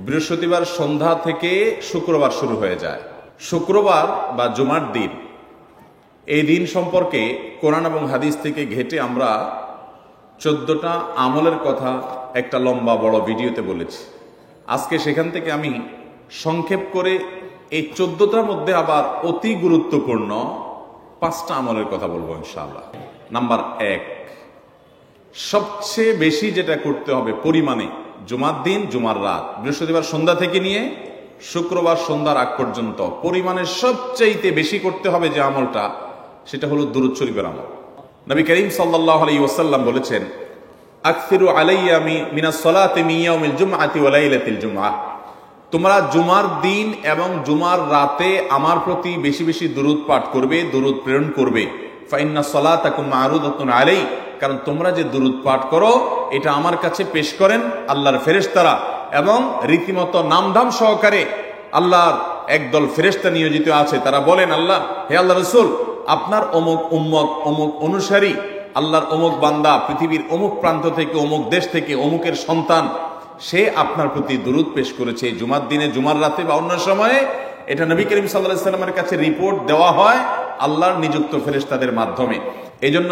বৃহস্পতিবার সন্ধ্যা থেকে শুক্রবার শুরু হয়ে যায়। শুক্রবার বা জুমার দিন, এই দিন সম্পর্কে কোরআন এবং হাদিস থেকে ঘেটে আমরা 14টা আমলের কথা একটা লম্বা বড় ভিডিওতে বলেছি। আজকে সেখান থেকে আমি সংক্ষেপ করে এই 14টার মধ্যে আবার অতি গুরুত্বপূর্ণ 5টা আমলের কথা বলবো ইনশাআল্লাহ। নাম্বার 1, সবচেয়ে বেশি যেটা করতে হবে পরিমাণে জুমার দিন, জুমার রাত, বৃহস্পতিবার সন্ধ্যা থেকে নিয়ে শুক্রবার সন্ধ্যার আগ পর্যন্ত পরিমাণে সবচাইতে বেশি করতে হবে যে আমলটা, সেটা হলো দুরূদ শরীফের আমল। নবী করিম সাল্লাল্লাহু আলাইহি ওয়াসাল্লাম বলেছেন, আকসিরু আলাইয়া মিনাস সালাতি মিন ইয়াউমিল জুমআতি ওয়া লাইলাতিল জুমআহ, তোমরা জুমার দিন এবং জুমার রাতে আমার প্রতি বেশি বেশি দুরূদ পাঠ করবে, দুরূদ প্রেরণ করবে। ফা ইন্না সালাতাকুম মা'রুদাতুন আলাই, কারণ তোমরা যে দুরূদ পাঠ করো এটা আমার কাছে পেশ করেন আল্লাহর ফেরেশতারা, এবং রীতিমতো নামধাম সহকারে আল্লাহর একদল ফেরেশতা নিয়োজিত আছে। তারা বলেন, আল্লাহ, হে আল্লাহ রাসূল, আপনার অমুক উম্মত, অমুক অনুসারী, আল্লাহর অমুক বান্দা পৃথিবীর অমুক প্রান্ত থেকে, অমুক দেশ থেকে, অমুকের সন্তান, সে আপনার প্রতি দুরূদ পেশ করেছে জুমার দিনে, জুমার রাতে বা অন্য সময়ে। এটা নবী করিম সাল্লাল্লাহু আলাইহি ওয়াসাল্লামের কাছে রিপোর্ট দেওয়া হয় আল্লাহর নিযুক্ত ফেরেশতাদের মাধ্যমে। এই জন্য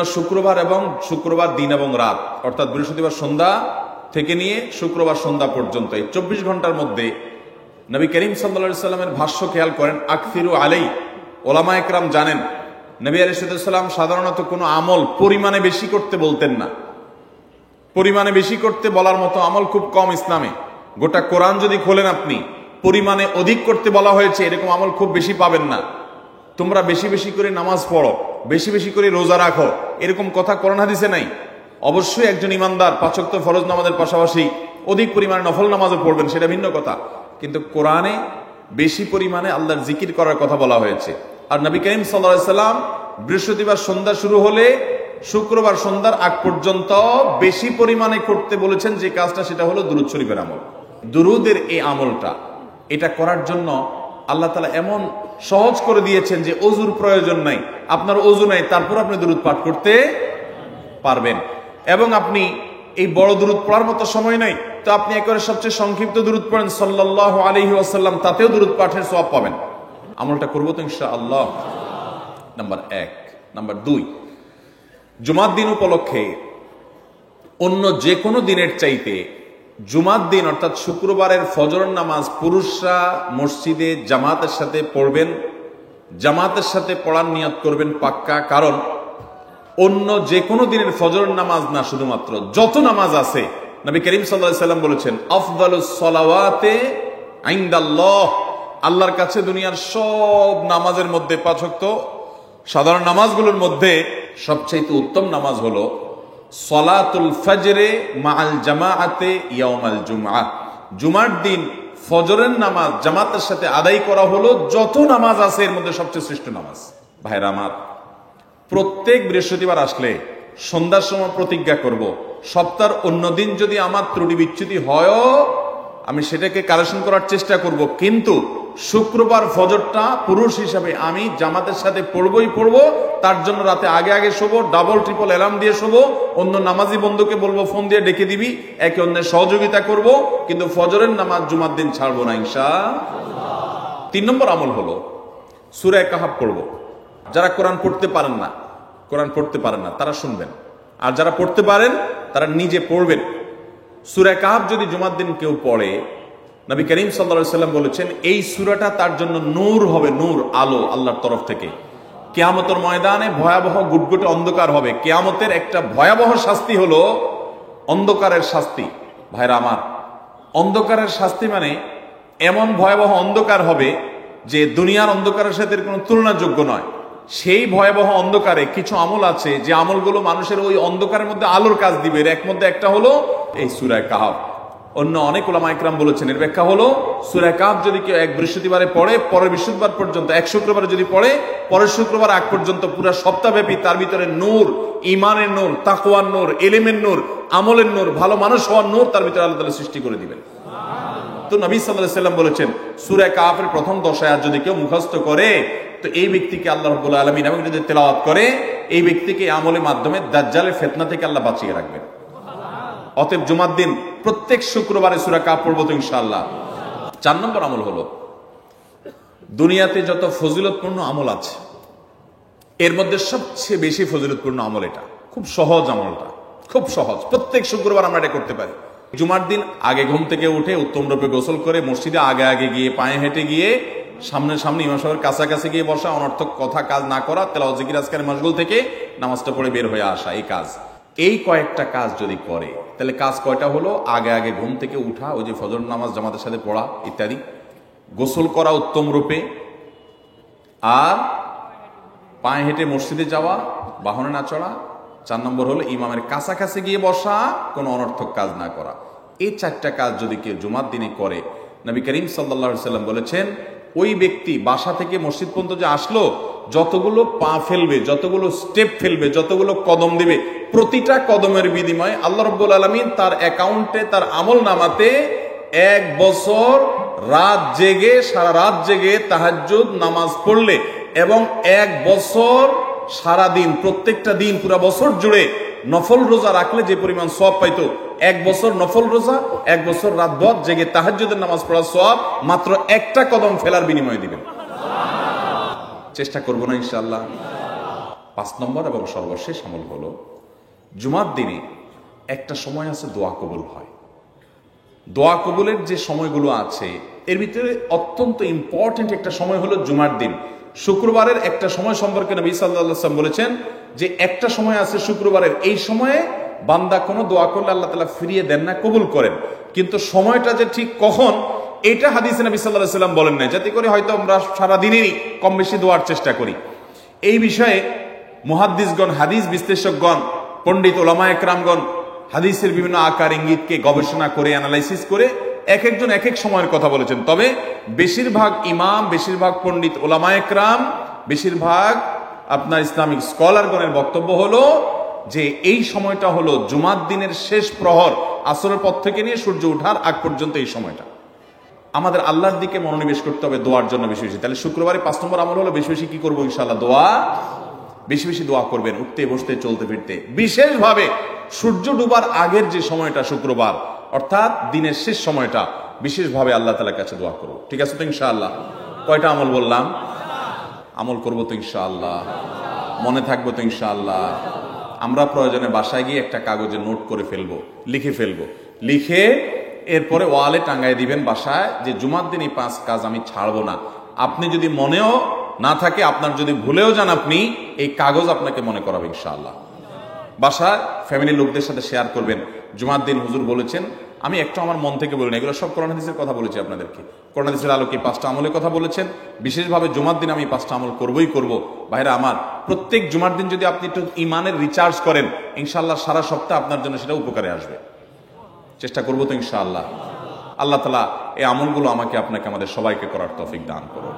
শুক্রবার দিন এবং রাত, অর্থাৎ বৃহস্পতিবার সন্ধ্যা থেকে নিয়ে শুক্রবার সন্ধ্যা পর্যন্ত এই 24 ঘন্টার মধ্যে নবী করিম সাল্লাল্লাহু আলাইহি ওয়াসাল্লামের ভাষ্য খেয়াল করেন, আকসিরু আলাই। ওলামা একরাম জানেন, নবী আলাইহিস সালাম সাধারণত কোনো আমল পরিমাণে বেশি করতে বলতেন না। পরিমাণে বেশি করতে বলার মতো আমল খুব কম ইসলামে। গোটা কোরআন যদি খোলেন আপনি, পরিমাণে অধিক করতে বলা হয়েছে এরকম আমল খুব বেশি পাবেন না। তোমরা বেশি বেশি করে নামাজ পড়ো, বেশি বেশি করে রোজা রাখো, এরকম কথা কোরআন হাদিসে নাই। অবশ্যই একজন ইমানদার 5 ওয়াক্ত ফরজ নামাজের পাশাপাশি অধিক পরিমাণে নফল নামাজও পড়বেন, সেটা ভিন্ন কথা। কিন্তু কোরআনে বেশি পরিমাণে আল্লাহর জিকির করার কথা বলা হয়েছে। আর নবী করিম সাল্লাল্লাহু আলাইহি ওয়াসাল্লাম বৃহস্পতিবার সন্ধ্যা শুরু হলে শুক্রবার সন্ধ্যার আগ পর্যন্ত বেশি পরিমাণে করতে বলেছেন যে কাজটা, সেটা হলো দুরূদ শরীফের আমল। দুরূদের এই আমলটা, এটা করার জন্য আল্লাহ তাআলা এমন সহজ করে দিয়েছেন যে ওযুর প্রয়োজন নাই। আপনার ওযু নাই, তারপর আপনি দুরূদ পাঠ করতে পারবেন। এবং আপনি এই বড় দুরূদ পড়ার মতো সময় নাই, তো আপনি একেবারে সবচেয়ে সংক্ষিপ্ত দুরূদ পড়েন সাল্লাল্লাহু আলাইহি ওয়াসাল্লাম, তাতেও দুরূদ পাঠের সওয়াব পাবেন। আমলটা করবো তো ইনশাআল্লাহ। নাম্বার 1। নাম্বার 2, জুমার দিন উপলক্ষে অন্য যে কোনো দিনের চাইতে জুমার দিন অর্থাৎ শুক্রবারের ফজর নামাজ পুরুষরা মসজিদে জামাতের সাথে পড়বেন। জামাতের সাথে পড়ার নিয়ত করবেন পাক্কা, কারণ অন্য যে কোনো দিনের ফজর নামাজ না, শুধুমাত্র যত নামাজ আছে, নবী করিম সাল্লাল্লাহু আলাইহি ওয়াসাল্লাম বলেছেন, আফদালুস সালাওয়াতে ইনদাল্লাহ, আল্লাহর কাছে দুনিয়ার সব নামাজের মধ্যে 5 ওয়াক্ত সাধারণ নামাজগুলোর মধ্যে সবচেয়ে উত্তম নামাজ হলো সলাতুল ফজরে মাআল জামাআতে ইয়াউমাল জুমআহ, জুমার দিন ফজরের নামাজ জামাতের সাথে আদায় করা হলো যত নামাজ আছে এর মধ্যে সবচেয়ে শ্রেষ্ঠ নামাজ। ভাইরা আমার, প্রত্যেক বৃহস্পতিবার আসলে সন্ধ্যার সময় প্রতিজ্ঞা করব, সপ্তাহের অন্য দিন যদি আমার ত্রুটি বিচ্যুতি হয়ও আমি সেটাকে কারেকশন করার চেষ্টা করব, কিন্তু শুক্রবার ফজরটা পুরুষ হিসাবে আমি জামাতের সাথে পড়বই পড়বো। তার জন্য রাতে আগে আগে শোবো, ডাবল ট্রিপল অ্যালার্ম দিয়ে শোবো, অন্য নামাজি বন্ধুকে বলবো ফোন দিয়ে ডেকে দিবি, একে অন্যের সহযোগিতা করব, কিন্তু ফজরের নামাজ জুমার দিন ছাড়বো না ইনশাআল্লাহ। 3 নম্বর আমল হলো সূরা কাহাফ পড়বো। যারা কোরআন পড়তে পারেন না তারা শুনবেন, আর যারা পড়তে পারেন তারা নিজে পড়বেন। সূরা কাহাফ যদি জুমার দিন কেউ পড়ে, নবী করিম সাল্লাল্লাহু আলাইহি ওয়াসাল্লাম বলেছেন এই সূরাটা তার জন্য নূর হবে, নূর, আলো আল্লাহর তরফ থেকে। কিয়ামতের ময়দানে ভয়াবহ গুটগুটে অন্ধকার হবে। কিয়ামতের একটা ভয়াবহ শাস্তি হলো অন্ধকারের শাস্তি। ভাইরা আমার, অন্ধকারের শাস্তি মানে এমন ভয়াবহ অন্ধকার হবে যে দুনিয়ার অন্ধকারের সাথে কোনো তুলনাযোগ্য নয়। সেই ভয়াবহ অন্ধকারে কিছু আমল আছে যে আমলগুলো মানুষের ওই অন্ধকারের মধ্যে আলোর কাজ দিবে। এর মধ্যে একটা হলো এই সূরা কাহাফ। অন্য অনেক উলামা ইকরাম বলেছেন এর ব্যাখ্যা হলো সূরা কাহাফ যদি কেউ এক বৃহস্পতিবারে পড়ে, পরের বৃহস্পতিবার পর্যন্ত, এক শুক্রবারে যদি পড়ে, পরের শুক্রবার আগ পর্যন্ত পুরো সপ্তাহব্যাপী তার ভিতরে নূর, ঈমানের নূর, তাকওয়ার নূর, ইলমের নূর, আমলের নূর, ভালো মানুষ হওয়ার নূর তার ভিতরে আল্লাহ তাআলা সৃষ্টি করে দিবেন। তো নবী সাল্লাল্লাহু আলাইহি ওয়াসাল্লাম বলেছেন সূরা কাহাফের প্রথম 10 আয়াত যদি কেউ মুখস্থ করে, তো এই ব্যক্তিকে আল্লাহ রাব্বুল আলামিন এবং যদি তেলাওয়াত করে, এই ব্যক্তিকে আমলের মাধ্যমে দাজ্জালের ফিতনা থেকে আল্লাহ বাঁচিয়ে রাখবেন। অতএব জুমার দিন প্রত্যেক শুক্রবারে সূরা কাহাফ পড়ব তো ইনশাআল্লাহ। 4 নম্বর আমল হলো, দুনিয়াতে যত ফজিলতপূর্ণ আমল আছে এর মধ্যে সবচেয়ে বেশি ফজিলতপূর্ণ আমল এটা। খুব সহজ আমলটা, খুব সহজ। প্রত্যেক শুক্রবার আমরা এটা করতে পারি। জুমার দিন আগে ঘুম থেকে উঠে উত্তম রূপে গোসল করে মসজিদে আগে আগে গিয়ে পায়ে হেঁটে গিয়ে সামনে সামনে ইমাম সাহেবের কাছাকাছি গিয়ে বসা, অনর্থক কথা কাজ না করা, তেলাওয়াত জিকির আজকার মশগুল থেকে নামাজটা পড়ে বের হয়ে আসা, এই কাজ, এই কয়েকটা কাজ যদি করে তাহলে কাজ কয়টা হলো? আগে আগে ঘুম থেকে উঠা, ওই যে ফজর নামাজ জামাতের সাথে পড়া ইত্যাদি, গোসল করা উত্তম রূপে, আর পায়ে হেঁটে মসজিদে যাওয়া, বাহনে না চড়া। 4 নম্বর হলো ইমামের কাছাকাছি গিয়ে বসা, কোনো অনর্থক কাজ না করা। এই 4টা কাজ যদি কেউ জুমার দিনে করে, নবী করিম সাল্লাল্লাহু আলাইহি সাল্লাম বলেছেন ওই ব্যক্তি বাসা থেকে মসজিদ পর্যন্ত যে আসলো, যতগুলো পা ফেলবে, যতগুলো স্টেপ ফেলবে, যতগুলো কদম দিবে, প্রতিটা কদমের বিনিময়ে আল্লাহ রাব্বুল আলামিন তার অ্যাকাউন্টে, তার আমল নামাতে 1 বছর রাত জেগে, সারা রাত জেগে তাহাজ্জুদ নামাজ পড়লে এবং 1 বছর সারা দিন, প্রত্যেকটা দিন পুরা বছর জুড়ে নফল রোজা রাখলে যে পরিমাণ সওয়াব পাইতো, 1 বছর নফল রোজা, 1 বছর রাত ভর জেগে তাহাজ্জুদের নামাজ পড়ার সওয়াব মাত্র একটা কদম ফেলার বিনিময়ে দিবেন। চেষ্টা করবো না ইনশাআল্লাহ? 5 নম্বর এবং সর্বশেষ আমল হলো, জুমার দিনে একটা সময় আছে দোয়া কবুল হয়। দোয়া কবুলের যে সময়গুলো আছে এর ভিতরে অত্যন্ত ইম্পর্টেন্ট একটা সময় হলো জুমার দিন। শুক্রবারের একটা সময় সম্পর্কে নবী সাল্লাল্লাহু আলাইহি ওয়াসাল্লাম বলেছেন যে একটা সময় আছে শুক্রবারের, এই সময়ে বান্দা কোনো দোয়া করলে আল্লাহ তাআলা ফিরিয়ে দেন না, কবুল করেন। কিন্তু সময়টা যে ঠিক কখন, এটা হাদিসে নবী সাল্লাল্লাহু আলাইহি ওয়াসাল্লাম বলেন নাই, যাতে করে হয়তো আমরা সারা দিনেরই কম বেশি দোয়ার চেষ্টা করি। এই বিষয়ে মুহাদ্দিসগণ, হাদিস বিশ্লেষকগণ, পণ্ডিত ওলামায়ে কেরামগণ হাদিসের বিভিন্ন আকার ইঙ্গিতকে গবেষণা করে, অ্যানালাইসিস করে এক একজন এক এক সময়ের কথা বলেছেন। তবে বেশিরভাগ ইমাম, বেশিরভাগ পণ্ডিত ওলামায়ে কেরাম, বেশিরভাগ আপনার ইসলামিক স্কলারগণের বক্তব্য হলো যে এই সময়টা হলো জুমার দিনের শেষ প্রহর, আসরের পর থেকে নিয়ে সূর্য ওঠার আগ পর্যন্ত এই সময়টা। আমাদের আল্লাহর দিকে মনোনিবেশ করতে হবে দোয়ার জন্য বেশি বেশি। তাহলে শুক্রবারে 5 নম্বর আমল হলো বেশি বেশি কি করবো ইনশাআল্লাহ? দোয়া। বেশি বেশি দোয়া করবেন, উঠতে বসতে চলতে ফিরতে। বিশেষভাবে সূর্য ডুবার আগের যে সময়টা শুক্রবার, অর্থাৎ দিনের শেষ সময়টা, বিশেষভাবে আল্লাহ তাআলার কাছে দোয়া করব। ঠিক আছে তো ইনশাআল্লাহ? কয়টা আমল বললাম? আমল করবো তো ইনশাআল্লাহ? মনে থাকবো তো ইনশাআল্লাহ? আমরা প্রয়োজনে বাসায় গিয়ে একটা কাগজে নোট করে ফেলবো, লিখে ফেলবো, লিখে এরপরে ওয়ালে টাঙ্গাই দিবেন বাসায় যে জুমার দিন এই 5 কাজ আমি ছাড়বো না। আপনি যদি মনেও না থাকে, আপনার যদি ভুলেও যান, আপনি এই কাগজ আপনাকে মনে করাবে ইনশাআল্লাহ। বাসায় ফ্যামিলির লোকদের সাথে শেয়ার করবেন, জুমার দিন হুজুর বলেছেন, আমি একটু আমার মন থেকে বলিনি, এগুলো সব কোরআন হাদিসের কথা বলেছি আপনাদেরকে। কোরআন হাদিসের আলোকে 5টা আমলের কথা বলেছেন, বিশেষভাবে জুমার দিন আমি 5টা আমল করবই করব। ভাইরা আমার, প্রত্যেক জুমার দিন যদি আপনি একটু ইমানের রিচার্জ করেন, ইনশাআল্লাহ সারা সপ্তাহ আপনার জন্য সেটা উপকারে আসবে। চেষ্টা করবো তো ইনশাআল্লাহ? আল্লাহ তাআলা এই আমলগুলো আমাকে, আপনাকে, আমাদের সবাইকে করার তৌফিক দান করুন।